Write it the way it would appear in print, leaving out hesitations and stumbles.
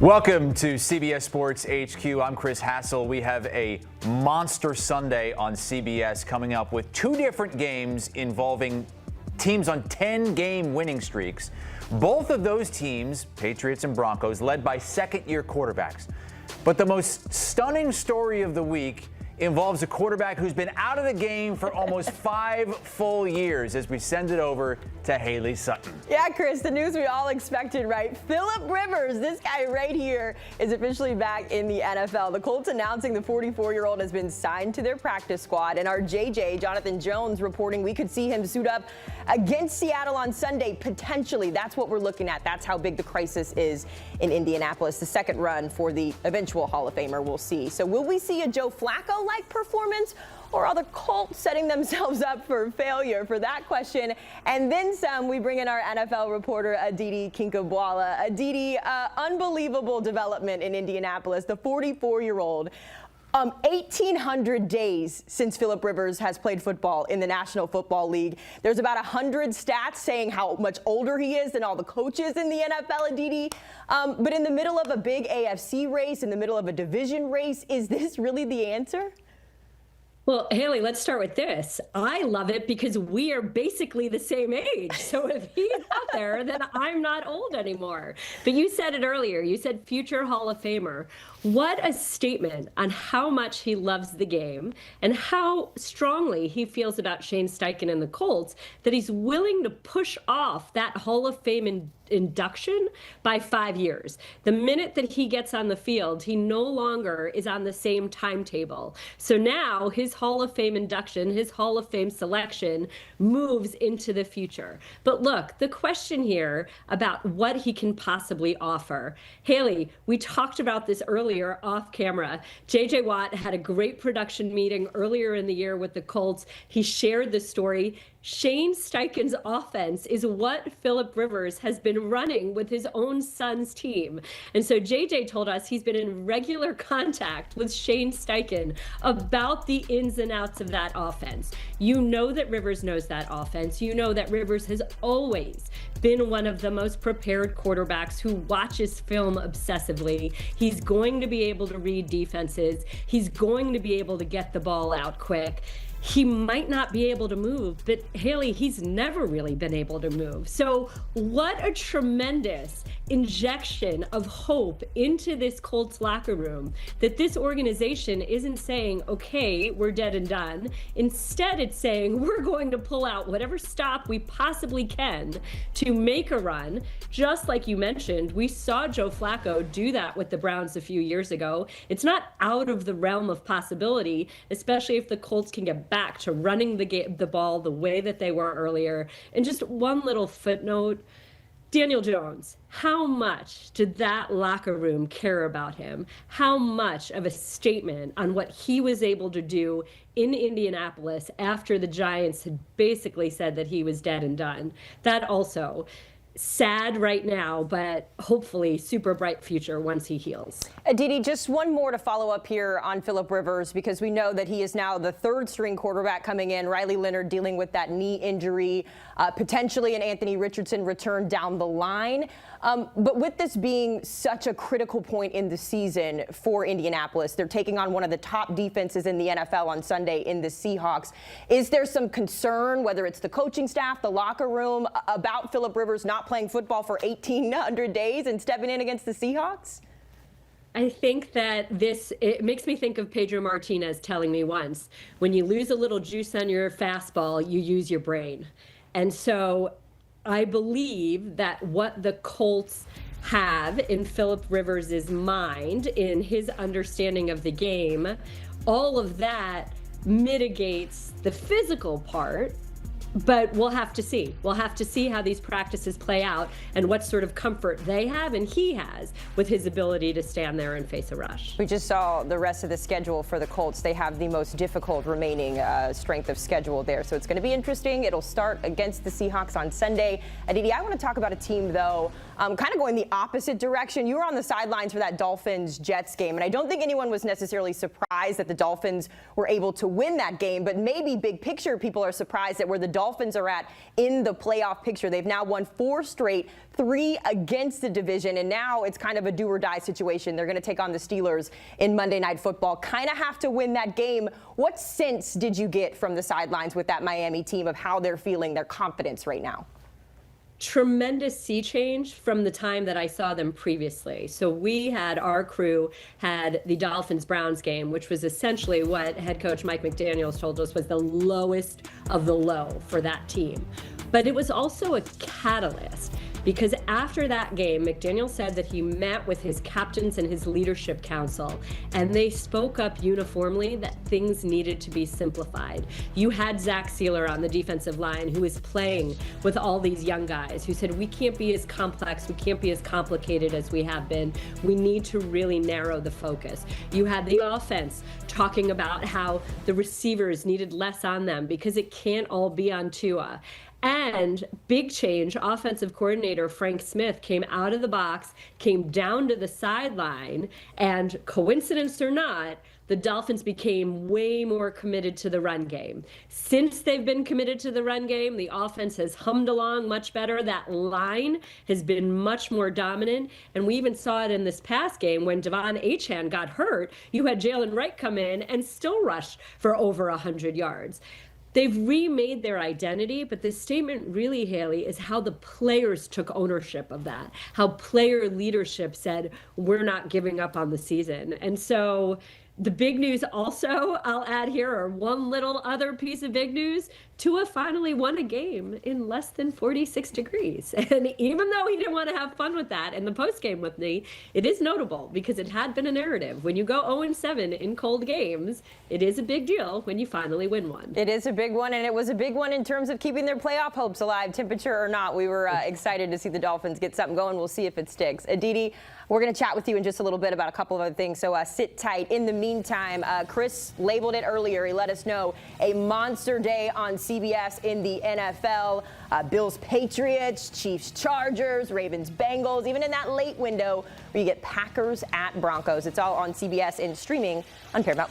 Welcome to CBS Sports HQ. I'm Chris Hassel. We have a monster Sunday on CBS coming up with two different games involving teams on 10-game winning streaks. Both of those teams, Patriots and Broncos, led by second-year quarterbacks. But the most stunning story of the week involves a quarterback who's been out of the game for almost 5 full years, as we send it over to Haley Sutton. Yeah, Chris, the news we all expected, right? Philip Rivers, this guy right here, is officially back in the NFL. The Colts announcing the 44-year-old has been signed to their practice squad, and our JJ, Jonathan Jones, reporting we could see him suit up against Seattle on Sunday, potentially. That's what we're looking at. That's how big the crisis is in Indianapolis. The second run for the eventual Hall of Famer, we'll see. So will we see a Joe Flacco-like performance, or are the Colts setting themselves up for failure? For that question and then some, we bring in our NFL reporter Aditi Kinkhabwala. Aditi, unbelievable development in Indianapolis. The 44-year-old. 1,800 days since Philip Rivers has played football in the National Football League. There's about 100 stats saying how much older he is than all the coaches in the NFL, Aditi. But in the middle of a big AFC race, in the middle of a division race, is this really the answer? Well, Haley, let's start with this. I love it because we are basically the same age. So if he's out there, then I'm not old anymore. But you said it earlier. You said future Hall of Famer. What a statement on how much he loves the game and how strongly he feels about Shane Steichen and the Colts, that he's willing to push off that Hall of Fame induction by 5 years. The minute that he gets on the field, he no longer is on the same timetable. So now his Hall of Fame induction, his Hall of Fame selection moves into the future. But look, the question here about what he can possibly offer. Haley, we talked about this earlier off camera. JJ Watt had a great production meeting earlier in the year with the Colts. He shared the story. Shane Steichen's offense is what Philip Rivers has been running with his own son's team. And so JJ told us he's been in regular contact with Shane Steichen about the ins and outs of that offense. You know that Rivers knows that offense. You know that Rivers has always been one of the most prepared quarterbacks who watches film obsessively. He's going to be able to read defenses. He's going to be able to get the ball out quick. He might not be able to move, but Haley, he's never really been able to move. So what a tremendous injection of hope into this Colts locker room, that this organization isn't saying, okay, we're dead and done. Instead, it's saying we're going to pull out whatever stop we possibly can to make a run. Just like you mentioned, we saw Joe Flacco do that with the Browns a few years ago. It's not out of the realm of possibility, especially if the Colts can get back to running the ball the way that they were earlier. And just one little footnote, Daniel Jones, how much did that locker room care about him? How much of a statement on what he was able to do in Indianapolis after the Giants had basically said that he was dead and done? That also sad right now, but hopefully super bright future once he heals. Aditi, just one more to follow up here on Philip Rivers, because we know that he is now the third string quarterback coming in. Riley Leonard dealing with that knee injury, potentially an Anthony Richardson return down the line. But with this being such a critical point in the season for Indianapolis, they're taking on one of the top defenses in the NFL on Sunday in the Seahawks. Is there some concern, whether it's the coaching staff, the locker room, about Philip Rivers not playing football for 1,800 days and stepping in against the Seahawks? I think that it makes me think of Pedro Martinez telling me once, when you lose a little juice on your fastball, you use your brain. And so I believe that what the Colts have in Philip Rivers' mind, in his understanding of the game, all of that mitigates the physical part. But we'll have to see. We'll have to see how these practices play out and what sort of comfort they have and he has with his ability to stand there and face a rush. We just saw the rest of the schedule for the Colts. They have the most difficult remaining strength of schedule there. So it's going to be interesting. It'll start against the Seahawks on Sunday. Aditi, I want to talk about a team, though, kind of going the opposite direction. You were on the sidelines for that Dolphins-Jets game, and I don't think anyone was necessarily surprised that the Dolphins were able to win that game. But maybe big picture, people are surprised that where the Dolphins Dolphins are at in the playoff picture. They've now won 4 straight, 3 against the division, and now it's kind of a do or die situation. They're going to take on the Steelers in Monday Night Football. Kind of have to win that game. What sense did you get from the sidelines with that Miami team of how they're feeling, their confidence right now? Tremendous sea change from the time that I saw them previously. So our crew had the Dolphins-Browns game, which was essentially what head coach Mike McDaniels told us was the lowest of the low for that team. But it was also a catalyst, because after that game, McDaniel said that he met with his captains and his leadership council, and they spoke up uniformly that things needed to be simplified. You had Zach Sealer on the defensive line, who is playing with all these young guys, who said, we can't be as complex, we can't be as complicated as we have been. We need to really narrow the focus. You had the offense talking about how the receivers needed less on them because it can't all be on Tua. And big change, offensive coordinator Frank Smith came out of the box, came down to the sideline, and coincidence or not, the Dolphins became way more committed to the run game. Since they've been committed to the run game, the offense has hummed along much better. That line has been much more dominant. And we even saw it in this past game when Devon Achane got hurt. You had Jalen Wright come in and still rush for over 100 yards. They've remade their identity, but the statement really, Haley, is how the players took ownership of that, how player leadership said, we're not giving up on the season. And so the big news also, I'll add here, or one little other piece of big news, Tua finally won a game in less than 46 degrees. And even though he didn't want to have fun with that in the postgame with me, it is notable because it had been a narrative. When you go 0-7 in cold games, it is a big deal when you finally win one. It is a big one, and it was a big one in terms of keeping their playoff hopes alive, temperature or not. We were excited to see the Dolphins get something going. We'll see if it sticks. Aditi, we're going to chat with you in just a little bit about a couple of other things, so sit tight. In the meantime, Chris labeled it earlier. He let us know a monster day on CBS in the NFL. Bills, Patriots, Chiefs, Chargers, Ravens, Bengals, even in that late window where you get Packers at Broncos. It's all on CBS and streaming on Paramount+.